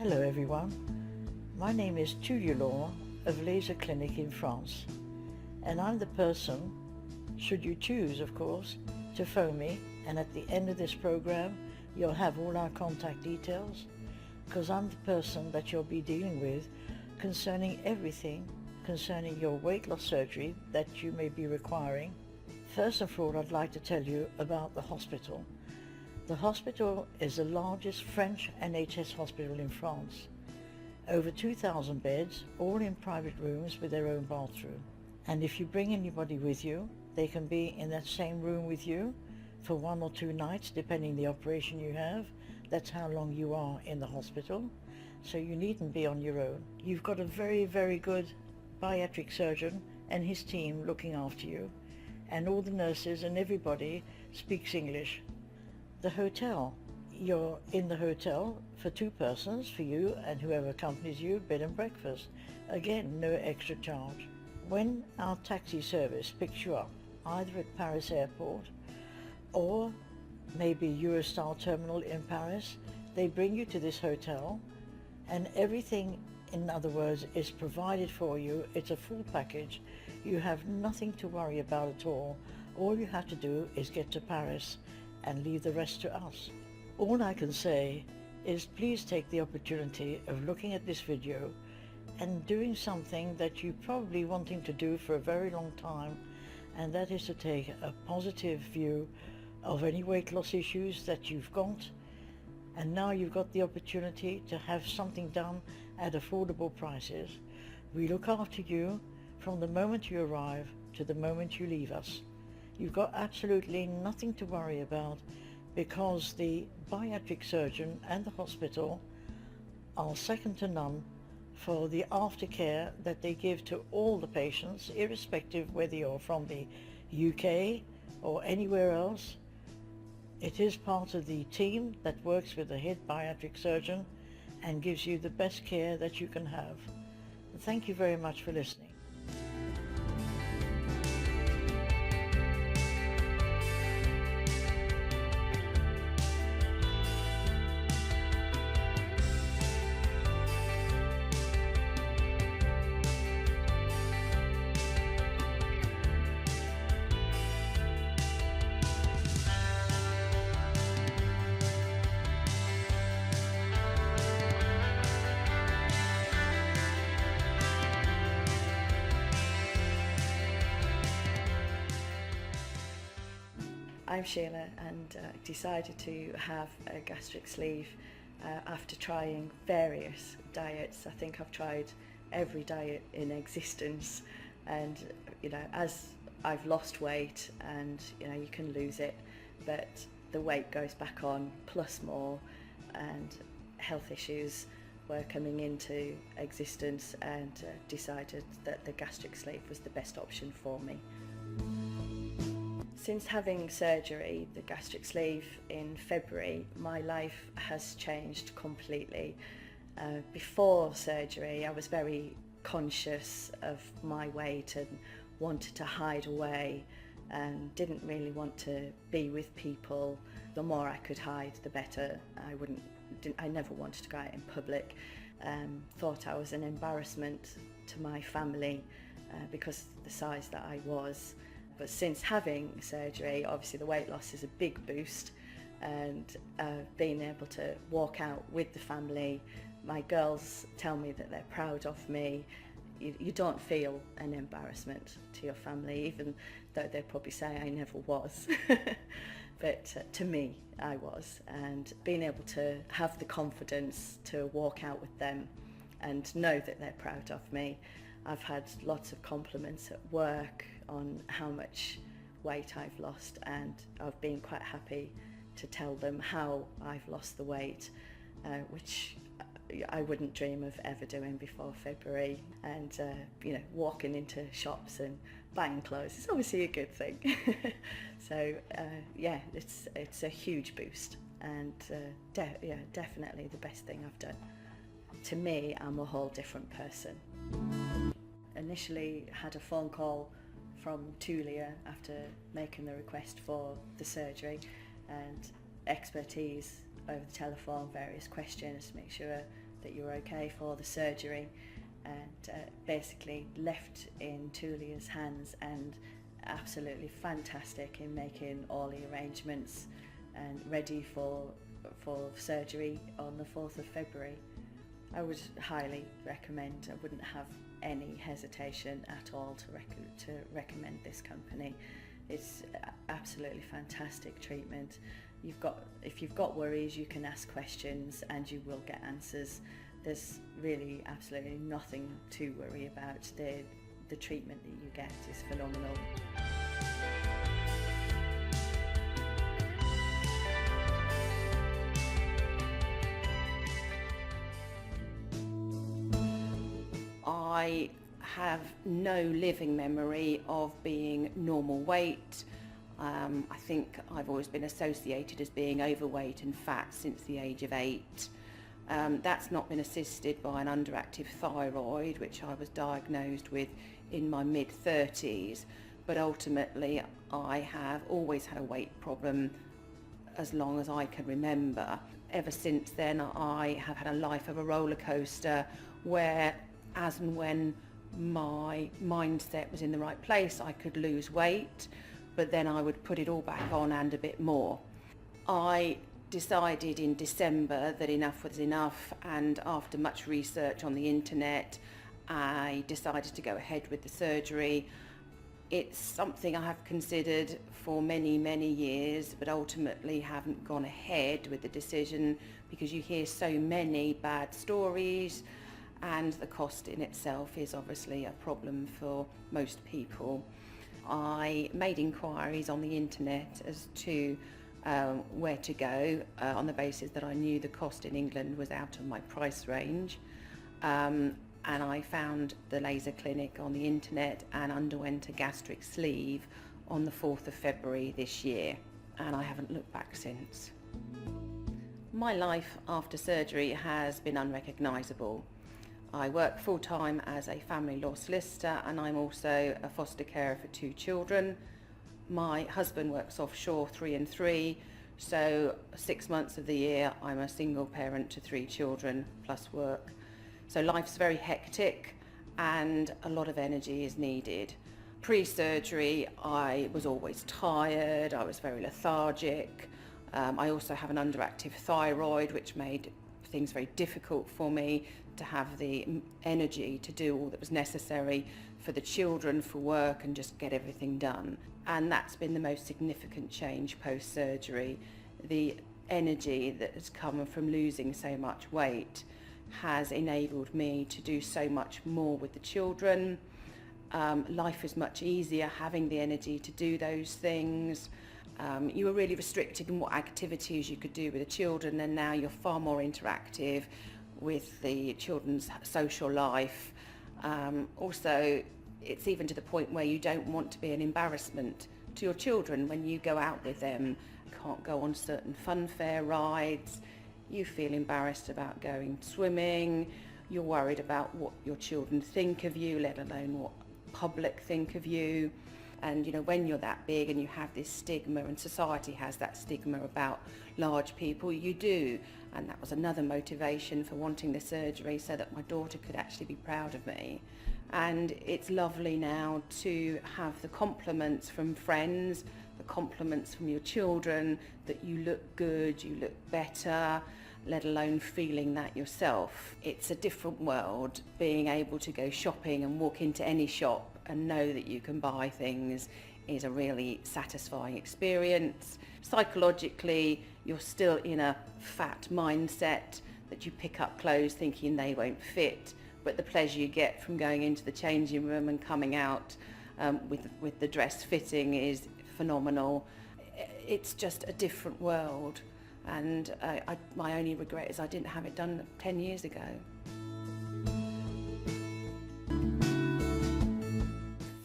Hello everyone, my name is Tullia of Laser Clinic in France, and I'm the person, should you choose of course, to phone me, and at the end of this program you'll have all our contact details, because I'm the person that you'll be dealing with concerning everything concerning your weight loss surgery that you may be requiring. First of all, I'd like to tell you about the hospital. The hospital is the largest French NHS hospital in France. Over 2,000 beds, all in private rooms with their own bathroom. And if you bring anybody with you, they can be in that same room with you for 1 or 2 nights, depending the operation you have. That's how long you are in the hospital. So you needn't be on your own. You've got a very, very good bariatric surgeon and his team looking after you. And all the nurses and everybody speaks English. The hotel, you're in the hotel for 2 persons, for you and whoever accompanies you, bed and breakfast. Again, no extra charge. When our taxi service picks you up, either at Paris airport or maybe Eurostar terminal in Paris, they bring you to this hotel and everything, in other words, is provided for you. It's a full package. You have nothing to worry about at all. All you have to do is get to Paris and leave the rest to us. All I can say is please take the opportunity of looking at this video and doing something that you're probably wanting to do for a very long time, and that is to take a positive view of any weight loss issues that you've got, and now you've got the opportunity to have something done at affordable prices. We look after you from the moment you arrive to the moment you leave us. You've got absolutely nothing to worry about, because the bariatric surgeon and the hospital are second to none for the aftercare that they give to all the patients, irrespective whether you're from the UK or anywhere else. It is part of the team that works with the head bariatric surgeon and gives you the best care that you can have. Thank you very much for listening. I'm Sheila, and decided to have a gastric sleeve after trying various diets. I think I've tried every diet in existence, and as I've lost weight, and you can lose it, but the weight goes back on plus more, and health issues were coming into existence, and decided that the gastric sleeve was the best option for me. Since having surgery, the gastric sleeve, in February, my life has changed completely. Before surgery, I was very conscious of my weight and wanted to hide away and didn't really want to be with people. The more I could hide, the better. I never wanted to go out in public. Thought I was an embarrassment to my family because of the size that I was. But since having surgery, obviously the weight loss is a big boost, and being able to walk out with the family, my girls tell me that they're proud of me. You don't feel an embarrassment to your family, even though they probably say I never was. But to me, I was. And being able to have the confidence to walk out with them and know that they're proud of me. I've had lots of compliments at work on how much weight I've lost, and I've been quite happy to tell them how I've lost the weight, which I wouldn't dream of ever doing before February. And walking into shops and buying clothes is obviously a good thing. So it's a huge boost, and definitely the best thing I've done. To me, I'm a whole different person. Initially had a phone call from Tullia after making the request for the surgery, and expertise over the telephone, various questions to make sure that you were okay for the surgery, and basically left in Tullia's hands, and absolutely fantastic in making all the arrangements and ready for surgery on the 4th of February. I would highly recommend. I wouldn't have any hesitation at all to recommend this company. It's absolutely fantastic treatment. If you've got worries, you can ask questions and you will get answers. There's really absolutely nothing to worry about. The treatment that you get is phenomenal. I have no living memory of being normal weight. I think I've always been associated as being overweight and fat since the age of 8. That's not been assisted by an underactive thyroid, which I was diagnosed with in my mid-30s, but ultimately I have always had a weight problem as long as I can remember. Ever since then, I have had a life of a roller coaster where, as and when my mindset was in the right place, I could lose weight, but then I would put it all back on and a bit more. I decided in December that enough was enough, and after much research on the internet, I decided to go ahead with the surgery. It's something I have considered for many, many years, but ultimately haven't gone ahead with the decision because you hear so many bad stories, and the cost in itself is obviously a problem for most people. I made inquiries on the internet as to where to go on the basis that I knew the cost in England was out of my price range, and I found the laser clinic on the internet and underwent a gastric sleeve on the 4th of February this year, and I haven't looked back since. My life after surgery has been unrecognisable. I work full-time as a family law solicitor, and I'm also a foster carer for 2 children. My husband works offshore 3 and 3, so 6 months of the year I'm a single parent to 3 children plus work. So life's very hectic and a lot of energy is needed. Pre-surgery I was always tired, I was very lethargic. I also have an underactive thyroid, which made things very difficult for me to have the energy to do all that was necessary for the children, for work, and just get everything done. And that's been the most significant change post-surgery. The energy that has come from losing so much weight has enabled me to do so much more with the children. Life is much easier having the energy to do those things. You were really restricted in what activities you could do with the children, and now you're far more interactive with the children's social life. Also, it's even to the point where you don't want to be an embarrassment to your children when you go out with them. You can't go on certain funfair rides. You feel embarrassed about going swimming. You're worried about what your children think of you, let alone what public think of you. And you know, when you're that big and you have this stigma, and society has that stigma about large people, you do. And that was another motivation for wanting the surgery, so that my daughter could actually be proud of me. And it's lovely now to have the compliments from friends, the compliments from your children, that you look good, you look better, let alone feeling that yourself. It's a different world, being able to go shopping and walk into any shop and know that you can buy things is a really satisfying experience. Psychologically, you're still in a fat mindset that you pick up clothes thinking they won't fit, but the pleasure you get from going into the changing room and coming out with the dress fitting is phenomenal. It's just a different world, and my only regret is I didn't have it done 10 years ago.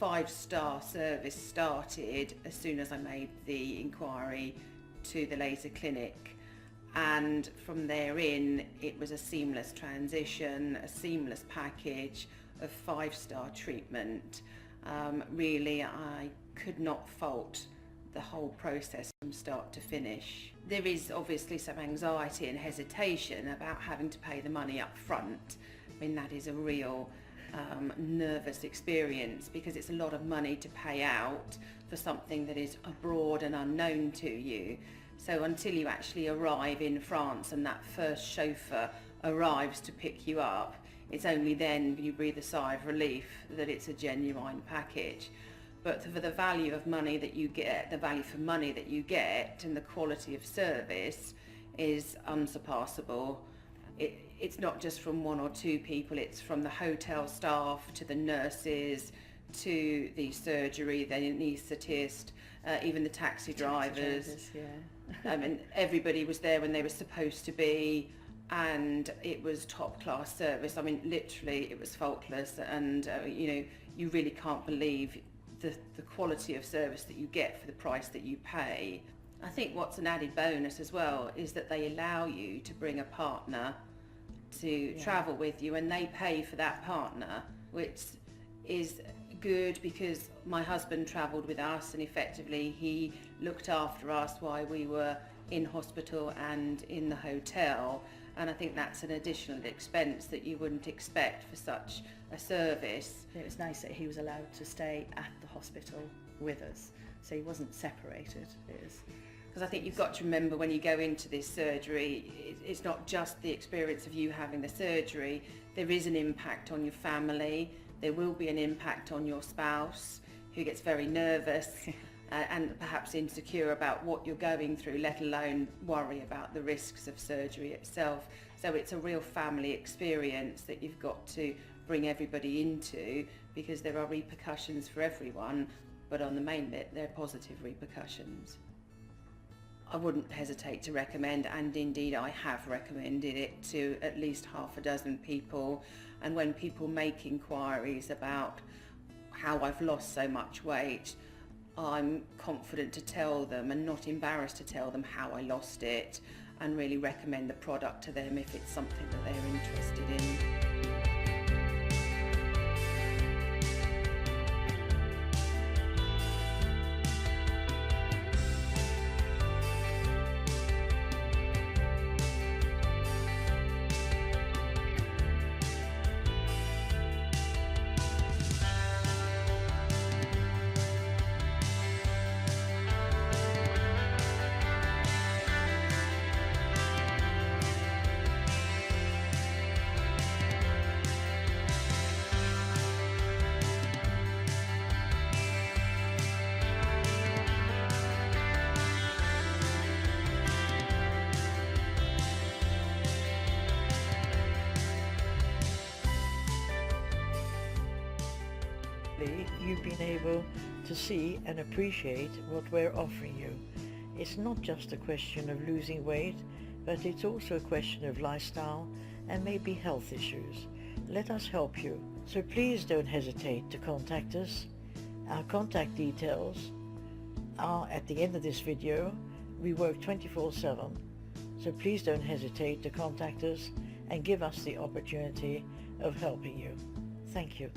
5-star service started as soon as I made the inquiry to the laser clinic, and from there in it was a seamless transition, a seamless package of 5-star treatment. Really, I could not fault the whole process from start to finish. There is obviously some anxiety and hesitation about having to pay the money up front. I mean, that is a real nervous experience, because it's a lot of money to pay out for something that is abroad and unknown to you. So until you actually arrive in France and that first chauffeur arrives to pick you up, it's only then you breathe a sigh of relief that it's a genuine package. But for the value of money that you get, the value for money that you get, and the quality of service is unsurpassable. It's not just from one or two people, it's from the hotel staff to the nurses to the surgery, the anaesthetist, even the taxi drivers. Yeah. I mean, everybody was there when they were supposed to be, and it was top class service. I mean, literally it was faultless, and you really can't believe the quality of service that you get for the price that you pay. I think what's an added bonus as well is that they allow you to bring a partner to travel with you, and they pay for that partner, which is good because my husband travelled with us, and effectively he looked after us while we were in hospital and in the hotel, and I think that's an additional expense that you wouldn't expect for such a service. It was nice that he was allowed to stay at the hospital with us, so he wasn't separated. Because I think you've got to remember, when you go into this surgery, it's not just the experience of you having the surgery. There is an impact on your family. There will be an impact on your spouse, who gets very nervous and perhaps insecure about what you're going through, let alone worry about the risks of surgery itself. So it's a real family experience that you've got to bring everybody into, because there are repercussions for everyone, but on the main bit, they're positive repercussions. I wouldn't hesitate to recommend, and indeed I have recommended it to at least half a dozen people. And when people make inquiries about how I've lost so much weight, I'm confident to tell them, and not embarrassed to tell them how I lost it, and really recommend the product to them if it's something that they're interested in. You've been able to see and appreciate what we're offering you. It's not just a question of losing weight, but it's also a question of lifestyle and maybe health issues. Let us help you. So please don't hesitate to contact us. Our contact details are at the end of this video. We work 24/7, so please don't hesitate to contact us and give us the opportunity of helping you. Thank you.